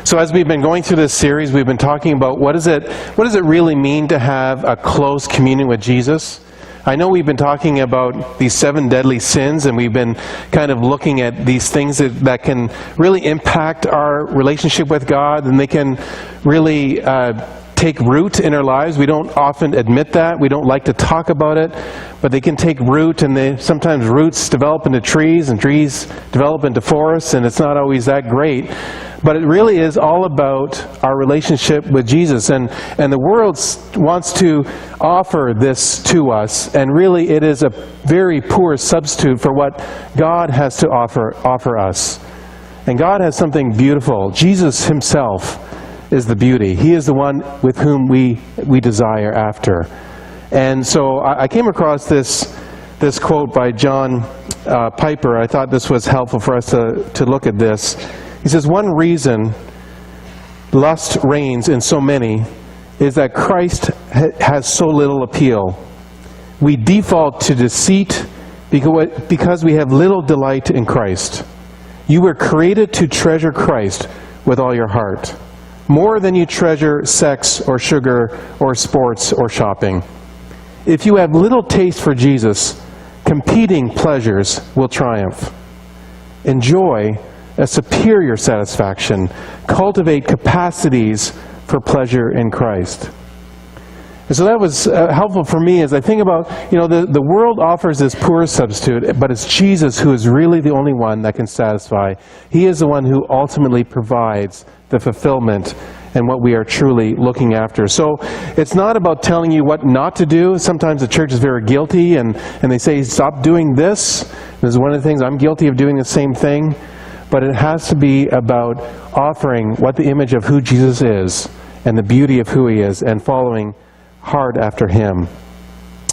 So as we've been going through this series, we've been talking about what does it really mean to have a close communion with Jesus? I know we've been talking about these 7 deadly sins, and we've been kind of looking at these things that can really impact our relationship with God, and they can really take root in our lives. We don't often admit that. We don't like to talk about it, but they can take root, and sometimes roots develop into trees, and trees develop into forests, and it's not always that great. But it really is all about our relationship with Jesus, and the world wants to offer this to us, and really it is a very poor substitute for what God has to offer us. And God has something beautiful. Jesus himself is the beauty. He is the one with whom we desire after. And so I came across this quote by John Piper. I thought this was helpful for us to look at this. He says, "One reason lust reigns in so many is that Christ has so little appeal. We default to deceit because we have little delight in Christ. You were created to treasure Christ with all your heart, more than you treasure sex or sugar or sports or shopping. If you have little taste for Jesus, competing pleasures will triumph. Enjoy a superior satisfaction. Cultivate capacities for pleasure in Christ." And so that was helpful for me as I think about, the world offers this poor substitute, but it's Jesus who is really the only one that can satisfy. He is the one who ultimately provides the fulfillment and what we are truly looking after. So it's not about telling you what not to do. Sometimes the church is very guilty, and they say, stop doing this. This is one of the things, I'm guilty of doing the same thing. But it has to be about offering what the image of who Jesus is and the beauty of who he is and following hard after him.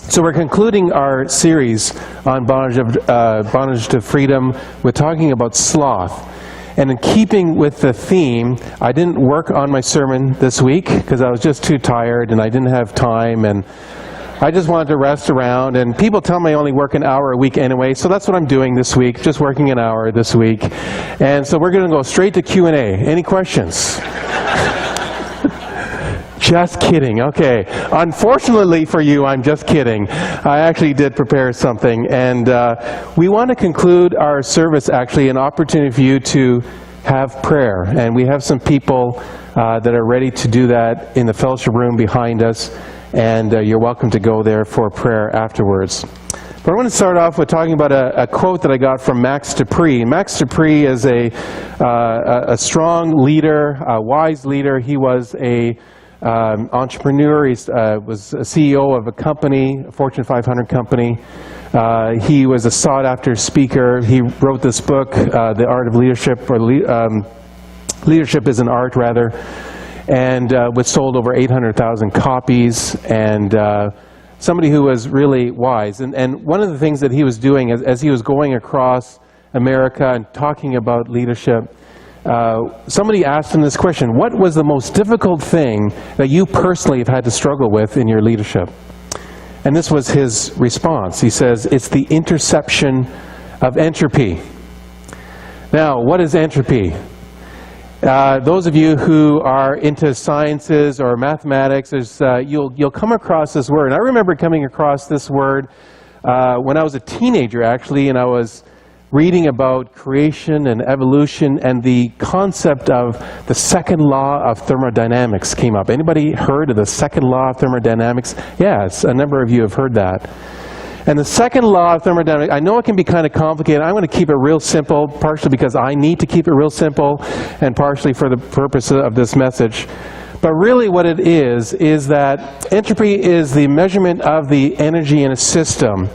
So we're concluding our series on bondage to freedom with talking about sloth. And in keeping with the theme, I didn't work on my sermon this week because I was just too tired and I didn't have time, and I just wanted to rest around, and people tell me I only work an hour a week anyway, so that's what I'm doing this week, just working an hour this week. And so we're going to go straight to Q&A. Any questions? Just kidding. Okay. Unfortunately for you, I'm just kidding. I actually did prepare something, and we want to conclude our service, actually, an opportunity for you to have prayer. And we have some people that are ready to do that in the fellowship room behind us. And you're welcome to go there for prayer afterwards. But I want to start off with talking about a quote that I got from Max Dupree. Max Dupree is a strong leader, a wise leader. He was a entrepreneur. He was a CEO of a company, a Fortune 500 company. He was a sought-after speaker. He wrote this book, The Art of Leadership, or Leadership is an Art, rather. And was sold over 800,000 copies, and somebody who was really wise. And one of the things that he was doing as he was going across America and talking about leadership, somebody asked him this question: what was the most difficult thing that you personally have had to struggle with in your leadership? And this was his response. He says, it's the interception of entropy. Now, what is entropy? Those of you who are into sciences or mathematics, you'll come across this word. And I remember coming across this word when I was a teenager, actually, and I was reading about creation and evolution, and the concept of the second law of thermodynamics came up. Anybody heard of the second law of thermodynamics? Yes, a number of you have heard that. And the second law of thermodynamics, I know it can be kind of complicated. I'm going to keep it real simple, partially because I need to keep it real simple, and partially for the purpose of this message. But really what it is that entropy is the measurement of the energy in a system.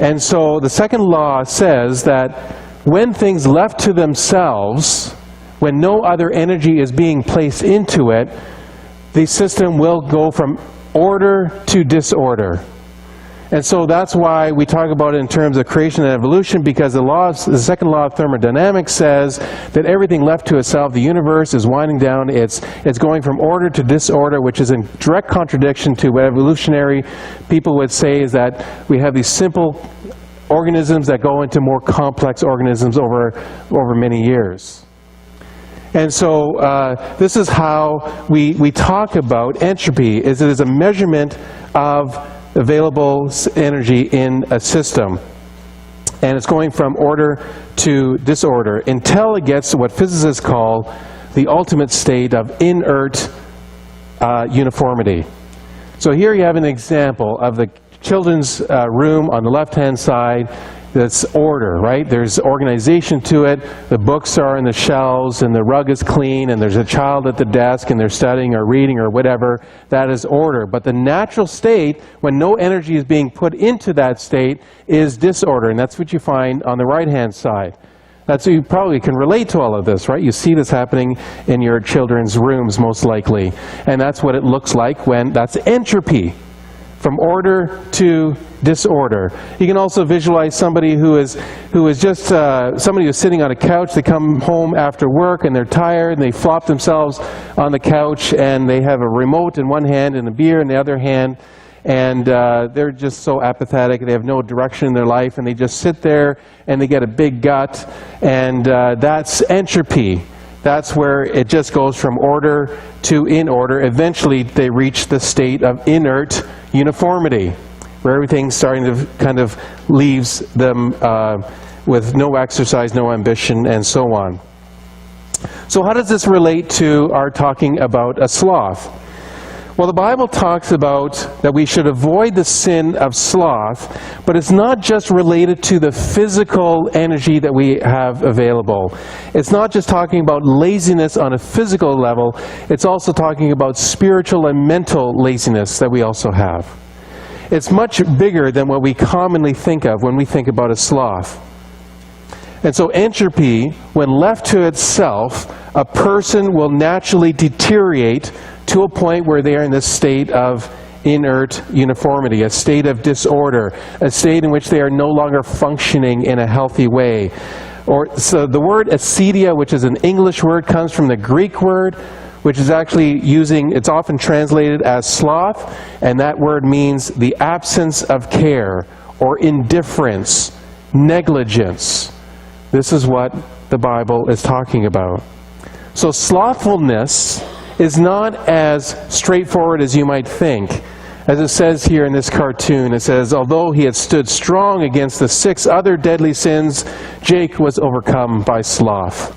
And so the second law says that when things left to themselves, when no other energy is being placed into it, the system will go from order to disorder. And so that's why we talk about it in terms of creation and evolution, because the second law of thermodynamics says that everything left to itself, the universe is winding down, it's going from order to disorder, which is in direct contradiction to what evolutionary people would say, is that we have these simple organisms that go into more complex organisms over many years. And so this is how we talk about entropy, is it is a measurement of available energy in a system. And it's going from order to disorder until it gets to what physicists call the ultimate state of inert uniformity. So here you have an example of the children's room on the left-hand side. That's order, right? There's organization to it. The books are in the shelves, and the rug is clean, and there's a child at the desk, and they're studying or reading or whatever. That is order. But the natural state, when no energy is being put into that state, is disorder, and that's what you find on the right-hand side. That's, you probably can relate to all of this, right? You see this happening in your children's rooms, most likely. And that's what it looks like when that's entropy. From order to disorder. You can also visualize somebody who is just somebody who's sitting on a couch. They come home after work and they're tired and they flop themselves on the couch and they have a remote in one hand and a beer in the other hand, and they're just so apathetic. They have no direction in their life, and they just sit there and they get a big gut, and that's entropy. That's where it just goes from order to inorder. Eventually they reach the state of inert uniformity, where everything's starting to kind of leaves them with no exercise, no ambition, and so on. So how does this relate to our talking about a sloth? Well, the Bible talks about that we should avoid the sin of sloth, but it's not just related to the physical energy that we have available. It's not just talking about laziness on a physical level, it's also talking about spiritual and mental laziness that we also have. It's much bigger than what we commonly think of when we think about a sloth. And so entropy, when left to itself, a person will naturally deteriorate to a point where they are in this state of inert uniformity, a state of disorder, a state in which they are no longer functioning in a healthy way. So the word acedia, which is an English word, comes from the Greek word, which is actually it's often translated as sloth, and that word means the absence of care, or indifference, negligence. This is what the Bible is talking about. So slothfulness is not as straightforward as you might think. As it says here in this cartoon, it says, although he had stood strong against the 6 other deadly sins, Jake was overcome by sloth.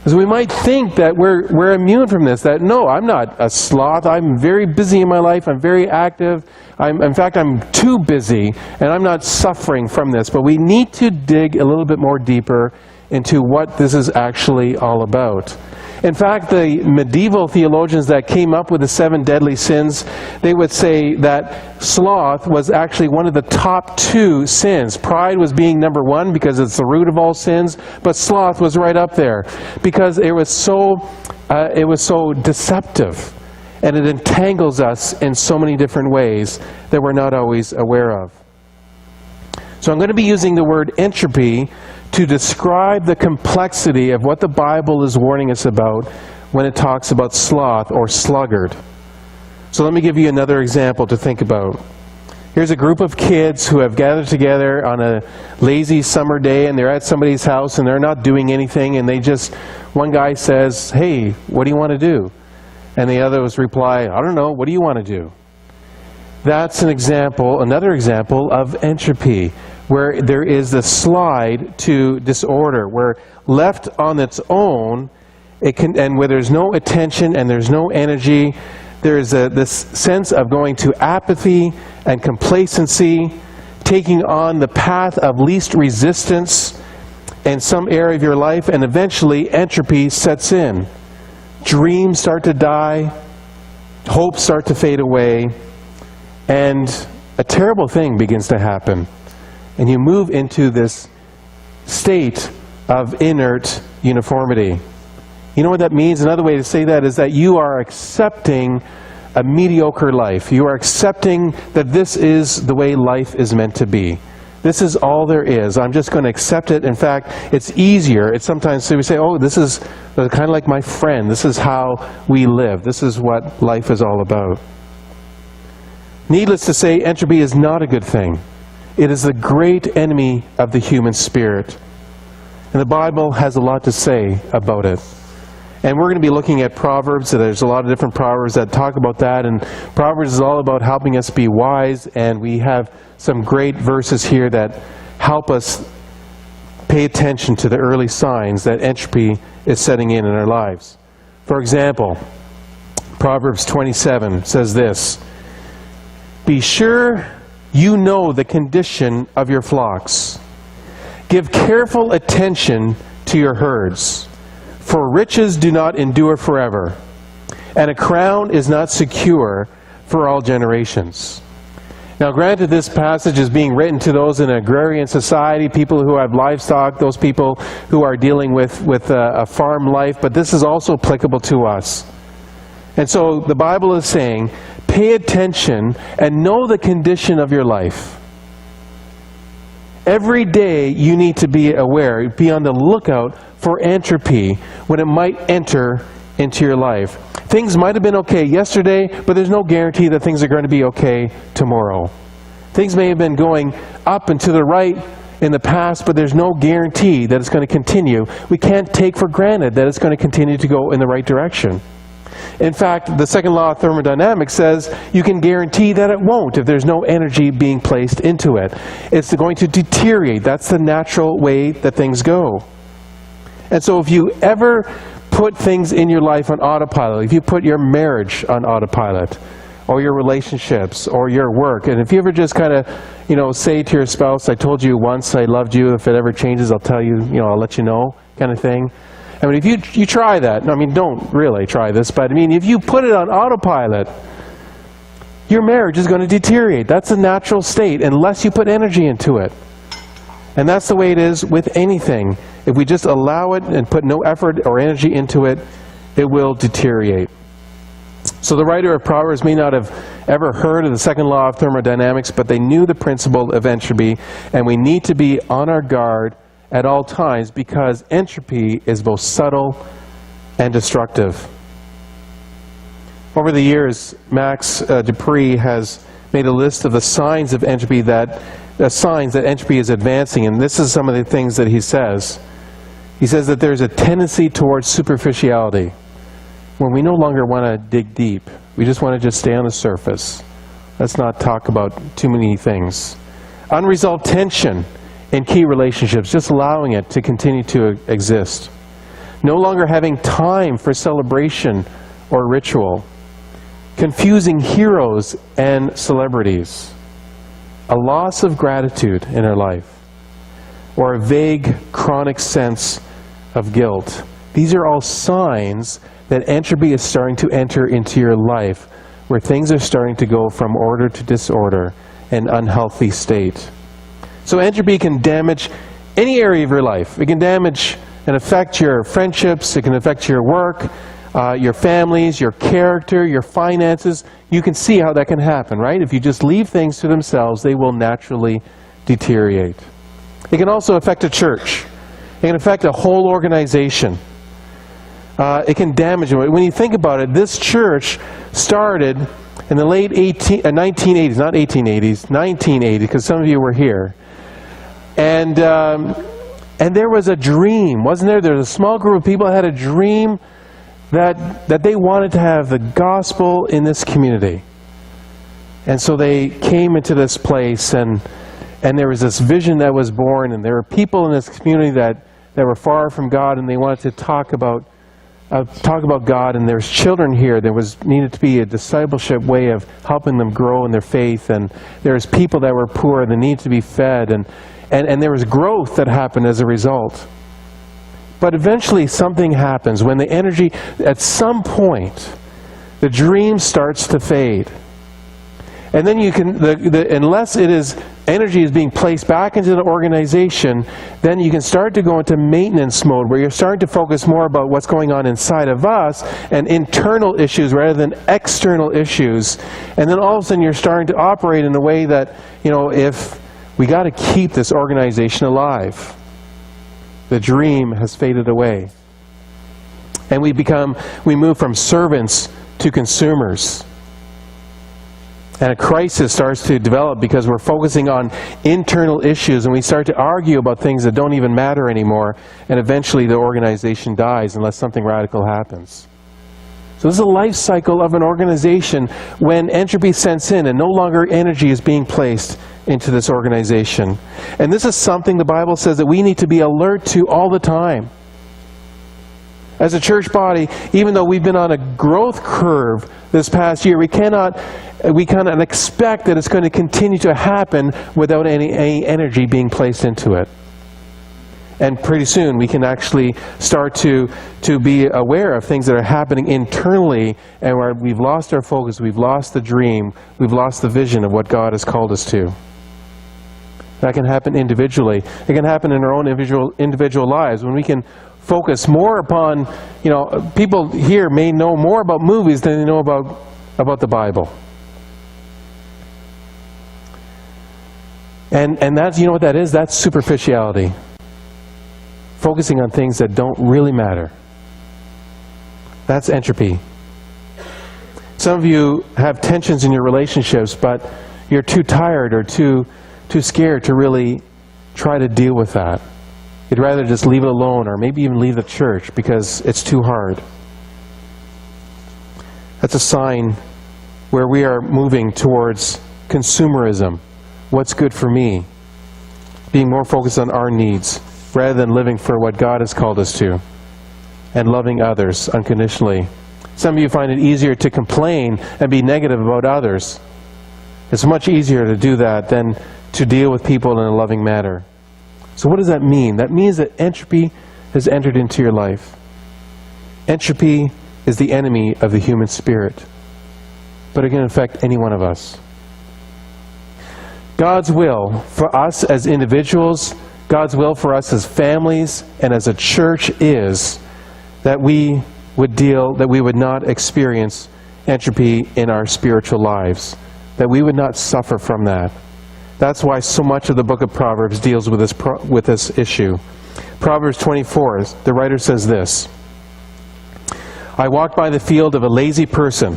As we might think that we're immune from this, that no, I'm not a sloth, I'm very busy in my life, I'm very active, in fact I'm too busy, and I'm not suffering from this. But we need to dig a little bit more deeper into what this is actually all about. In fact, the medieval theologians that came up with the 7 deadly sins, they would say that sloth was actually one of the top 2 sins. Pride was being number 1 because it's the root of all sins, but sloth was right up there because it was so deceptive, and it entangles us in so many different ways that we're not always aware of. So I'm going to be using the word entropy to describe the complexity of what the Bible is warning us about when it talks about sloth or sluggard. So let me give you another example to think about. Here's a group of kids who have gathered together on a lazy summer day, and they're at somebody's house and they're not doing anything, and one guy says, hey, what do you want to do? And the others reply, I don't know, what do you want to do? That's another example of entropy, where there is the slide to disorder, where left on its own, and where there's no attention and there's no energy, there is this sense of going to apathy and complacency, taking on the path of least resistance in some area of your life, and eventually entropy sets in. Dreams start to die, hopes start to fade away, and a terrible thing begins to happen. And you move into this state of inert uniformity. You know what that means? Another way to say that is that you are accepting a mediocre life. You are accepting that this is the way life is meant to be. This is all there is. I'm just going to accept it. In fact, it's easier. It's sometimes we say, oh, this is kind of like my friend. This is how we live. This is what life is all about. Needless to say, entropy is not a good thing. It is the great enemy of the human spirit. And the Bible has a lot to say about it. And we're going to be looking at Proverbs. So there's a lot of different Proverbs that talk about that. And Proverbs is all about helping us be wise. And we have some great verses here that help us pay attention to the early signs that entropy is setting in our lives. For example, Proverbs 27 says this, "Be sure you know the condition of your flocks. Give careful attention to your herds. For riches do not endure forever, and a crown is not secure for all generations." Now granted, this passage is being written to those in an agrarian society, people who have livestock, those people who are dealing with a farm life, but this is also applicable to us. And so the Bible is saying, pay attention and know the condition of your life. Every day you need to be aware, be on the lookout for entropy when it might enter into your life. Things might have been okay yesterday, but there's no guarantee that things are going to be okay tomorrow. Things may have been going up and to the right in the past, but there's no guarantee that it's going to continue. We can't take for granted that it's going to continue to go in the right direction. In fact, the second law of thermodynamics says you can guarantee that it won't if there's no energy being placed into it. It's going to deteriorate. That's the natural way that things go. And so if you ever put things in your life on autopilot, if you put your marriage on autopilot, or your relationships, or your work, and if you ever just kind of, say to your spouse, "I told you once I loved you, if it ever changes, I'll tell you, I'll let you know," kind of thing. I mean, if you try that, don't really try this, but if you put it on autopilot, your marriage is going to deteriorate. That's a natural state, unless you put energy into it. And that's the way it is with anything. If we just allow it and put no effort or energy into it, it will deteriorate. So the writer of Proverbs may not have ever heard of the second law of thermodynamics, but they knew the principle of entropy, and we need to be on our guard at all times because entropy is both subtle and destructive. Over the years, Max Dupree has made a list of the signs of entropy signs that entropy is advancing, and this is some of the things that he says. He says that there's a tendency towards superficiality, when we no longer want to dig deep. We just want to just stay on the surface. Let's not talk about too many things. Unresolved tension in key relationships, just allowing it to continue to exist. No longer having time for celebration or ritual. Confusing heroes and celebrities. A loss of gratitude in our life. Or a vague, chronic sense of guilt. These are all signs that entropy is starting to enter into your life, where things are starting to go from order to disorder, an unhealthy state. So entropy can damage any area of your life. It can damage and affect your friendships, it can affect your work, your families, your character, your finances. You can see how that can happen, right? If you just leave things to themselves, they will naturally deteriorate. It can also affect a church. It can affect a whole organization. It can damage them. When you think about it, this church started in the late 1980s, not 1880s, 1980, because some of you were here. And there was a dream, wasn't there? There was a small group of people that had a dream that they wanted to have the gospel in this community. And so they came into this place, and there was this vision that was born, and there were people in this community that were far from God, and they wanted to talk about God, and there's children here. There needed to be a discipleship way of helping them grow in their faith, and there's people that were poor that need to be fed, and there was growth that happened as a result. But eventually something happens when the energy, at some point, the dream starts to fade. And then you can, unless energy is being placed back into the organization, then you can start to go into maintenance mode where you're starting to focus more about what's going on inside of us and internal issues rather than external issues. And then all of a sudden you're starting to operate in a way that, if we got to keep this organization alive. The dream has faded away. And we move from servants to consumers. And a crisis starts to develop because we're focusing on internal issues and we start to argue about things that don't even matter anymore, and eventually the organization dies unless something radical happens. So this is a life cycle of an organization when entropy sets in and no longer energy is being placed into this organization. And this is something the Bible says that we need to be alert to all the time. As a church body, even though we've been on a growth curve this past year, we cannot expect that it's going to continue to happen without any energy being placed into it. And pretty soon we can actually start to be aware of things that are happening internally, and where we've lost our focus, we've lost the dream, we've lost the vision of what God has called us to. That can happen individually. It can happen in our own individual lives when we can focus more upon, people here may know more about movies than they know about the Bible. And that's, what that is? That's superficiality. Focusing on things that don't really matter. That's entropy. Some of you have tensions in your relationships, but you're too tired or too scared to really try to deal with that. You'd rather just leave it alone, or maybe even leave the church because it's too hard. That's a sign where we are moving towards consumerism. What's good for me? Being more focused on our needs rather than living for what God has called us to, and loving others unconditionally. Some of you find it easier to complain and be negative about others. It's much easier to do that than to deal with people in a loving manner. So what does that mean? That means that entropy has entered into your life. Entropy is the enemy of the human spirit, but it can affect any one of us. God's will for us as individuals, God's will for us as families and as a church is that we would not experience entropy in our spiritual lives, that we would not suffer from that. That's why so much of the book of Proverbs deals with this issue. Proverbs 24, the writer says this: I walked by the field of a lazy person,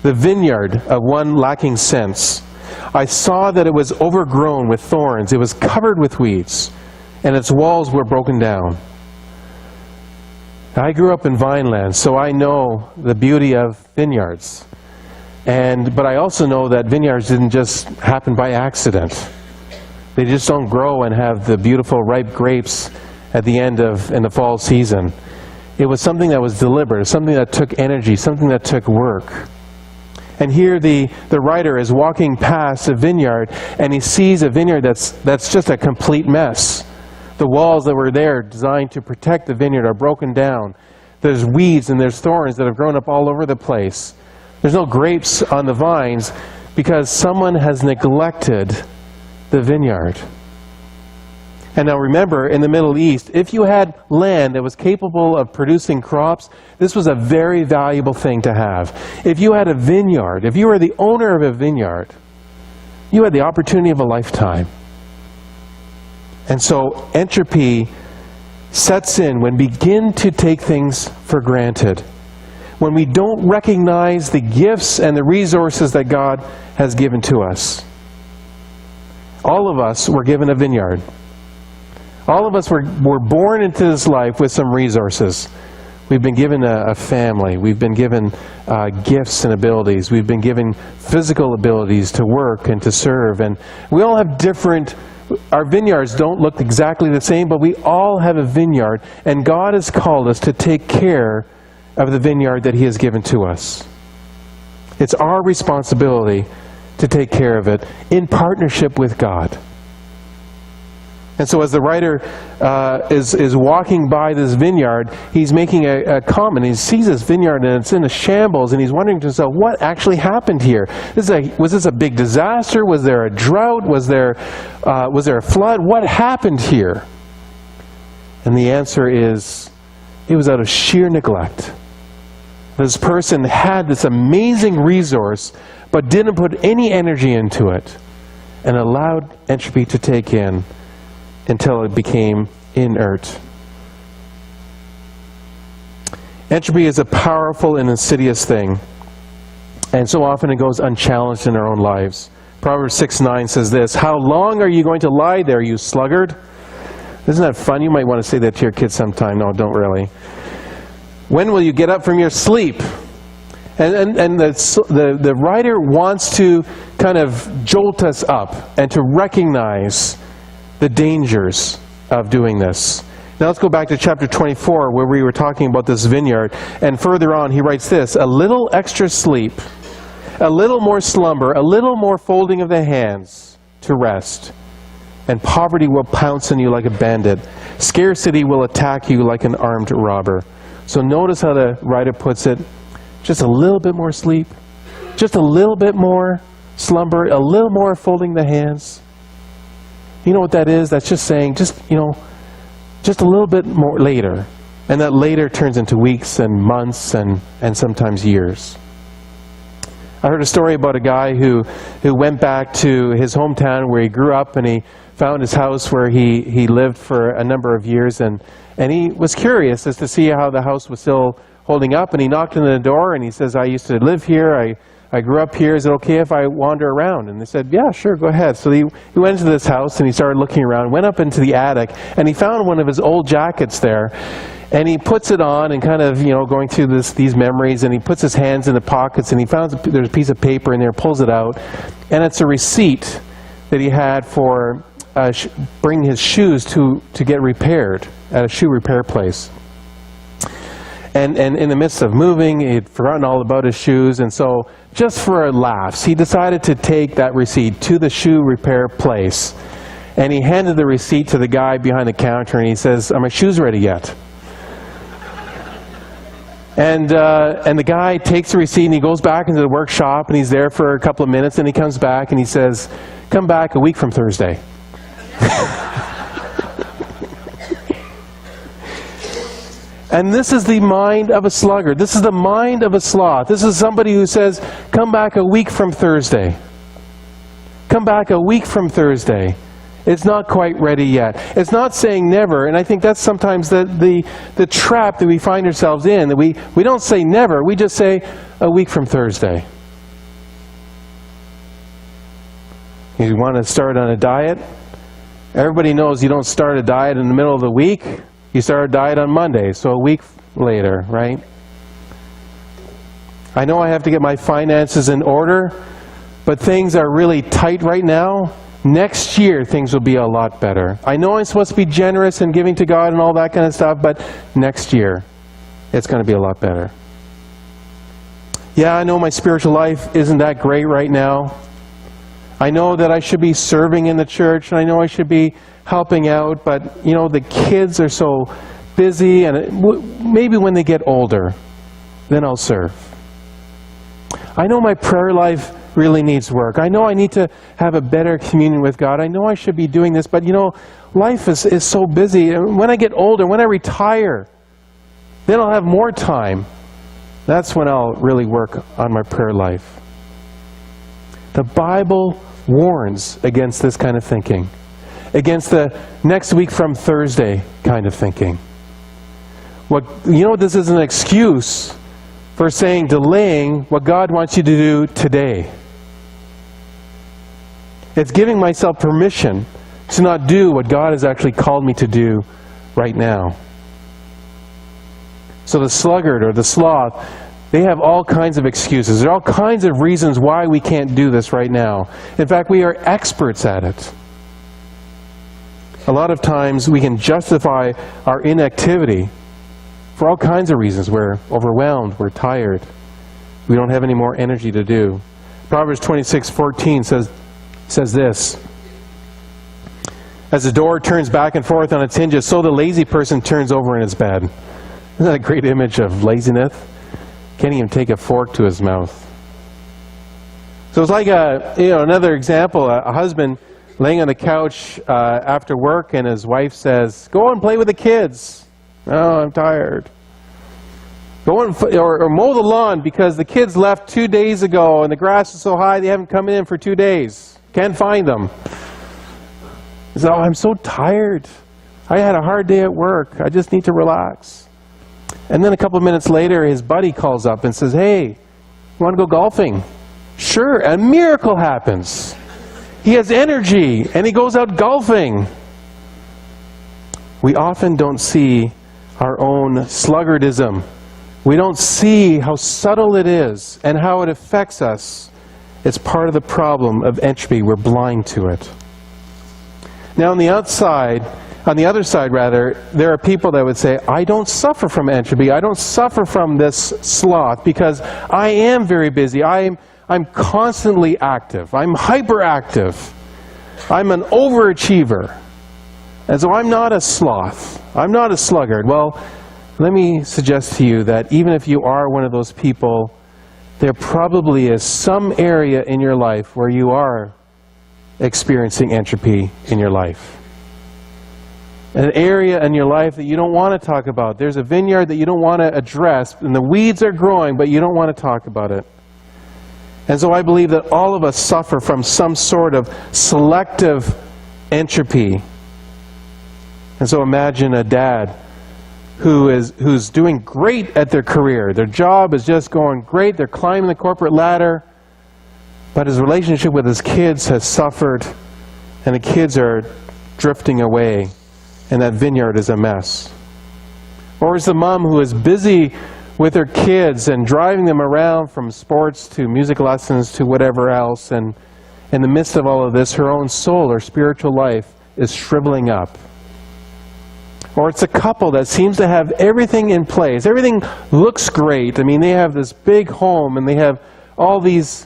the vineyard of one lacking sense. I saw that it was overgrown with thorns, it was covered with weeds, and its walls were broken down. I grew up in Vineland, so I know the beauty of vineyards. But I also know that vineyards didn't just happen by accident. They just don't grow and have the beautiful ripe grapes at the end in the fall season. It was something that was deliberate, something that took energy, something that took work. And here the writer is walking past a vineyard, and he sees a vineyard that's just a complete mess. The walls that were there designed to protect the vineyard are broken down. There's weeds and there's thorns that have grown up all over the place. There's no grapes on the vines because someone has neglected the vineyard. And now remember, in the Middle East, if you had land that was capable of producing crops, this was a very valuable thing to have. If you had a vineyard, if you were the owner of a vineyard, you had the opportunity of a lifetime. And so entropy sets in when we begin to take things for granted, when we don't recognize the gifts and the resources that God has given to us. All of us were given a vineyard. All of us were born into this life with some resources. We've been given a family. We've been given gifts and abilities. We've been given physical abilities to work and to serve. And we all have our vineyards don't look exactly the same, but we all have a vineyard. And God has called us to take care of the vineyard that He has given to us. It's our responsibility to take care of it in partnership with God. And so as the writer is walking by this vineyard, he's making a comment. He sees this vineyard and it's in a shambles, and he's wondering to himself, what actually happened here? Was this a big disaster? Was there a drought? Was there a flood? What happened here? And the answer is, it was out of sheer neglect. This person had this amazing resource, but didn't put any energy into it, and allowed entropy to take in until it became inert. Entropy is a powerful and insidious thing. And so often it goes unchallenged in our own lives. Proverbs 6:9 says this, "How long are you going to lie there, you sluggard?" Isn't that fun? You might want to say that to your kids sometime. No, don't really. "When will you get up from your sleep?" And the writer wants to kind of jolt us up and to recognize the dangers of doing this. Now let's go back to chapter 24 where we were talking about this vineyard. And further on he writes this, "A little extra sleep, a little more slumber, a little more folding of the hands to rest, and poverty will pounce on you like a bandit. Scarcity will attack you like an armed robber." So notice how the writer puts it. Just a little bit more sleep, just a little bit more slumber, a little more folding the hands. You know what that is? That's just saying, just a little bit more later. And that later turns into weeks and months and sometimes years. I heard a story about a guy who went back to his hometown where he grew up, and he found his house where he lived for a number of years, and he was curious as to see how the house was still holding up, and he knocked on the door and he says, "I used to live here, I grew up here, is it okay if I wander around?" And they said, "Yeah, sure, go ahead." So he went into this house and he started looking around, went up into the attic, and he found one of his old jackets there. And he puts it on and kind of, going through these memories, and he puts his hands in the pockets, and he found there's a piece of paper in there, pulls it out, and it's a receipt that he had for bringing his shoes to get repaired at a shoe repair place. And in the midst of moving, he'd forgotten all about his shoes, and so just for laughs, he decided to take that receipt to the shoe repair place. And he handed the receipt to the guy behind the counter, and he says, "Are my shoes ready yet?" And the guy takes the receipt and he goes back into the workshop, and he's there for a couple of minutes, and he comes back and he says, "Come back a week from Thursday." And this is the mind of a sluggard. This is the mind of a sloth. This is somebody who says, "Come back a week from Thursday. Come back a week from Thursday. It's not quite ready yet." It's not saying never, and I think that's sometimes the trap that we find ourselves in, that we don't say never, we just say a week from Thursday. You want to start on a diet? Everybody knows you don't start a diet in the middle of the week. You start a diet on Monday, so a week later, right? I know I have to get my finances in order, but things are really tight right now. Next year, things will be a lot better. I know I'm supposed to be generous and giving to God and all that kind of stuff, but next year, it's going to be a lot better. Yeah, I know my spiritual life isn't that great right now. I know that I should be serving in the church, and I know I should be helping out, but, the kids are so busy, and maybe when they get older, then I'll serve. I know my prayer life really needs work. I know I need to have a better communion with God. I know I should be doing this, but life is so busy. When I get older, when I retire, then I'll have more time. That's when I'll really work on my prayer life. The Bible warns against this kind of thinking, against the next week from Thursday kind of thinking. This is an excuse for delaying what God wants you to do today. It's giving myself permission to not do what God has actually called me to do right now. So the sluggard or the sloth, they have all kinds of excuses. There are all kinds of reasons why we can't do this right now. In fact, we are experts at it. A lot of times we can justify our inactivity for all kinds of reasons. We're overwhelmed, we're tired, we don't have any more energy to do. Proverbs 26:14 says this, "As the door turns back and forth on its hinges, so the lazy person turns over in his bed." Isn't that a great image of laziness? Can't even take a fork to his mouth. So it's like another example, a husband laying on the couch after work, and his wife says, "Go and play with the kids." "Oh, I'm tired." "Go or mow the lawn because the kids left 2 days ago and the grass is so high they haven't come in for 2 days. Can't find them." He says, "Oh, I'm so tired. I had a hard day at work. I just need to relax." And then a couple of minutes later, his buddy calls up and says, "Hey, You want to go golfing? Sure, a miracle happens. He has energy, and he goes out golfing. We often don't see our own sluggardism. We don't see how subtle it is and how it affects us. It's part of the problem of entropy. We're blind to it. Now on the other side, there are people that would say, I don't suffer from entropy. I don't suffer from this sloth because I am very busy. I'm constantly active. I'm hyperactive. I'm an overachiever. And so I'm not a sloth. I'm not a sluggard. Well, let me suggest to you that even if you are one of those people, there probably is some area in your life where you are experiencing entropy in your life. An area in your life that you don't want to talk about. There's a vineyard that you don't want to address, and the weeds are growing, but you don't want to talk about it. And so I believe that all of us suffer from some sort of selective entropy. And so imagine a dad who's doing great at their career. Their job is just going great. They're climbing the corporate ladder. But his relationship with his kids has suffered, and the kids are drifting away, and that vineyard is a mess. Or is the mom who is busy with her kids and driving them around from sports to music lessons to whatever else, and in the midst of all of this, her own soul or spiritual life is shriveling up. Or it's a couple that seems to have everything in place. Everything looks great. I mean, they have this big home and they have all these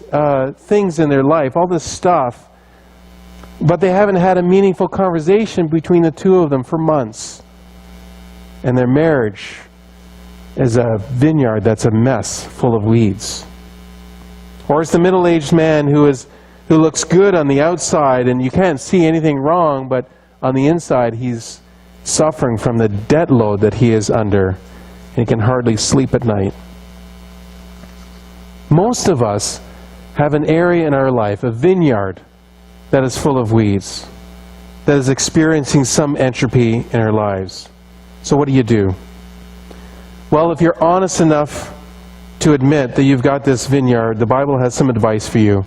things in their life, all this stuff. But they haven't had a meaningful conversation between the two of them for months. And their marriage is a vineyard that's a mess full of weeds. Or it's the middle-aged man who looks good on the outside and you can't see anything wrong, but on the inside he's suffering from the debt load that he is under, and he can hardly sleep at night. Most of us have an area in our life, a vineyard, that is full of weeds, that is experiencing some entropy in our lives. So what do? Well, if you're honest enough to admit that you've got this vineyard, the Bible has some advice for you.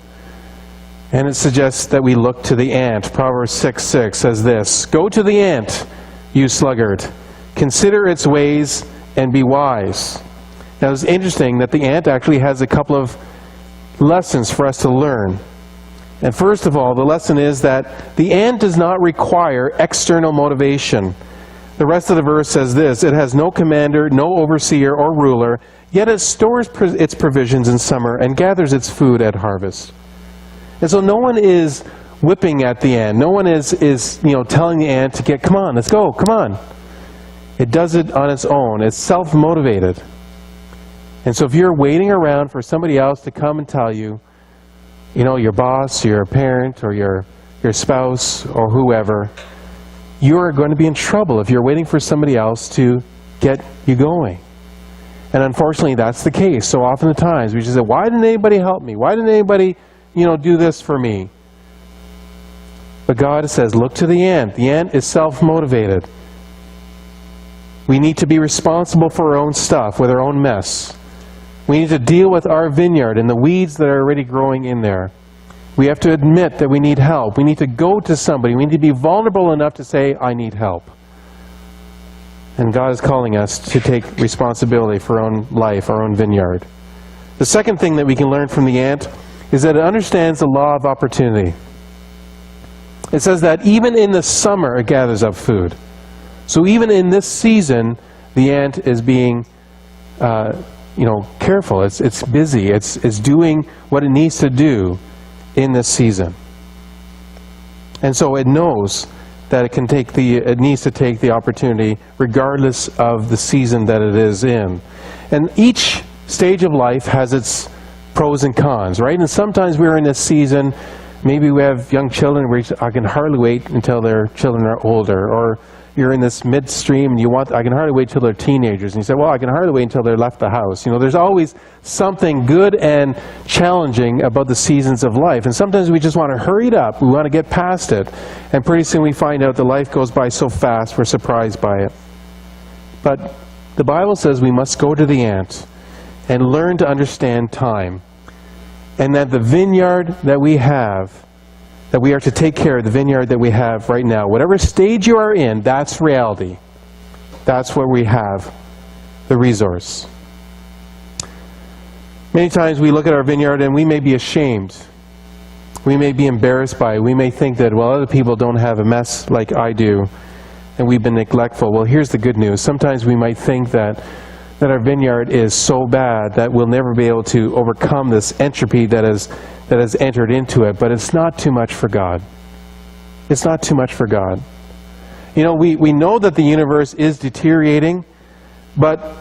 And it suggests that we look to the ant. Proverbs 6:6 says this, "Go to the ant, you sluggard. Consider its ways and be wise." Now it's interesting that the ant actually has a couple of lessons for us to learn. And first of all, the lesson is that the ant does not require external motivation. The rest of the verse says this, "It has no commander, no overseer or ruler, yet it stores its provisions in summer and gathers its food at harvest." And so no one is whipping at the ant. No one is telling the ant to come on, let's go, come on. It does it on its own. It's self-motivated. And so if you're waiting around for somebody else to come and tell you, your boss, your parent, or your spouse, or whoever, you're going to be in trouble if you're waiting for somebody else to get you going. And unfortunately, that's the case. So often the times we just say, why didn't anybody help me? Why didn't anybody, do this for me? But God says, look to the ant. The ant is self-motivated. We need to be responsible for our own stuff, with our own mess. We need to deal with our vineyard and the weeds that are already growing in there. We have to admit that we need help. We need to go to somebody. We need to be vulnerable enough to say, I need help. And God is calling us to take responsibility for our own life, our own vineyard. The second thing that we can learn from the ant is that it understands the law of opportunity. It says that even in the summer it gathers up food. So even in this season, the ant is being careful. It's busy. It's doing what it needs to do in this season. And so it knows that it needs to take the opportunity regardless of the season that it is in. And each stage of life has its pros and cons, right? And sometimes we're in this season, maybe we have young children where I can hardly wait until their children are older, or you're in this midstream and I can hardly wait till they're teenagers, and you say, well, I can hardly wait until they're left the house. There's always something good and challenging about the seasons of life, and sometimes we just want to hurry it up, we want to get past it, and pretty soon we find out the life goes by so fast we're surprised by it. But the Bible says we must go to the ant and learn to understand time And that the vineyard that we have, that we are to take care of the vineyard that we have right now. Whatever stage you are in, that's reality. That's where we have the resource. Many times we look at our vineyard and we may be ashamed. We may be embarrassed by it. We may think that, well, other people don't have a mess like I do, and we've been neglectful. Well, here's the good news. Sometimes we might think that our vineyard is so bad that we'll never be able to overcome this entropy that has entered into it, but it's not too much for God. It's not too much for God. You know, we know that the universe is deteriorating, but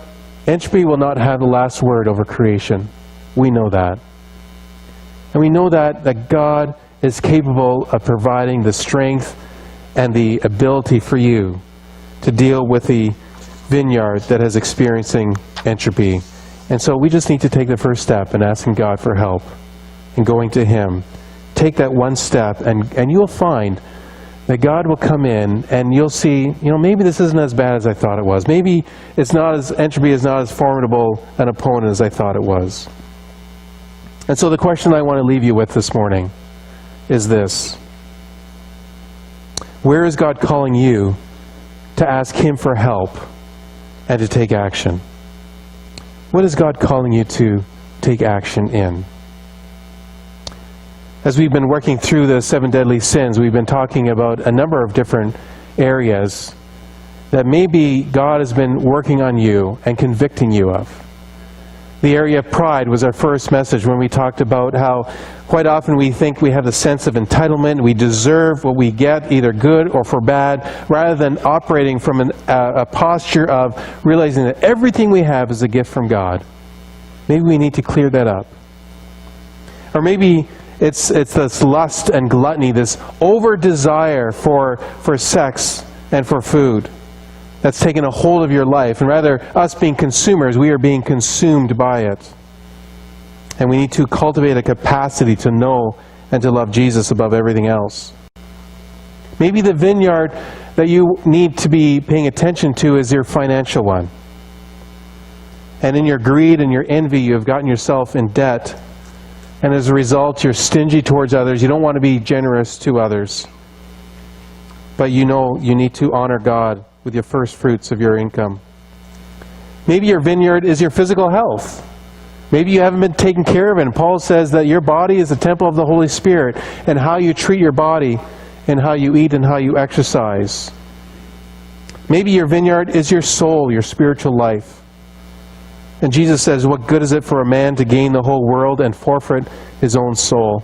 entropy will not have the last word over creation. We know that. And we know that God is capable of providing the strength and the ability for you to deal with the vineyard that is experiencing entropy. And so we just need to take the first step in asking God for help and going to Him. Take that one step and you'll find that God will come in and you'll see, you know, maybe this isn't as bad as I thought it was. Maybe entropy is not as formidable an opponent as I thought it was. And so the question I want to leave you with this morning is this. Where is God calling you to ask Him for help and to take action? What is God calling you to take action in? As we've been working through the 7 deadly sins, we've been talking about a number of different areas that maybe God has been working on you and convicting you of. The area of pride was our first message when we talked about how quite often we think we have the sense of entitlement. We deserve what we get, either good or for bad, rather than operating from a posture of realizing that everything we have is a gift from God. Maybe we need to clear that up. Or maybe it's this lust and gluttony, this over-desire for sex and for food that's taken a hold of your life. And rather, us being consumers, we are being consumed by it. And we need to cultivate a capacity to know and to love Jesus above everything else. Maybe the vineyard that you need to be paying attention to is your financial one. And in your greed and your envy, you have gotten yourself in debt. And as a result, you're stingy towards others. You don't want to be generous to others. But you know you need to honor God with your first fruits of your income. Maybe your vineyard is your physical health. Maybe you haven't been taken care of it. And Paul says that your body is the temple of the Holy Spirit, and how you treat your body and how you eat and how you exercise. Maybe your vineyard is your soul, your spiritual life. And Jesus says, what good is it for a man to gain the whole world and forfeit his own soul?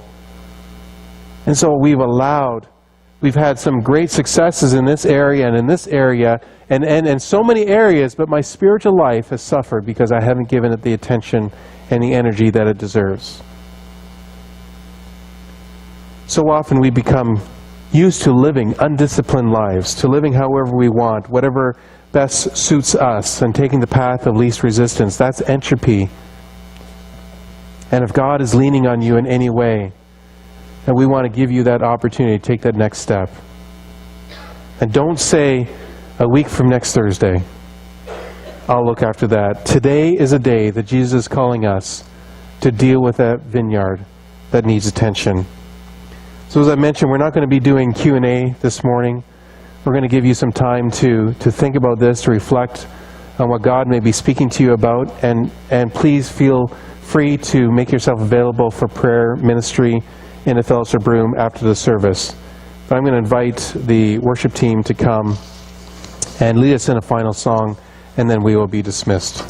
And so we've had some great successes in this area and in this area and so many areas, but my spiritual life has suffered because I haven't given it the attention and the energy that it deserves. So often we become used to living undisciplined lives, to living however we want, whatever best suits us, and taking the path of least resistance. That's entropy. And if God is leaning on you in any way, and we want to give you that opportunity to take that next step. And don't say, a week from next Thursday, I'll look after that. Today is a day that Jesus is calling us to deal with that vineyard that needs attention. So as I mentioned, we're not going to be doing Q&A this morning. We're going to give you some time to think about this, to reflect on what God may be speaking to you about. And please feel free to make yourself available for prayer ministry in the fellowship room after the service. But I'm going to invite the worship team to come and lead us in a final song, and then we will be dismissed.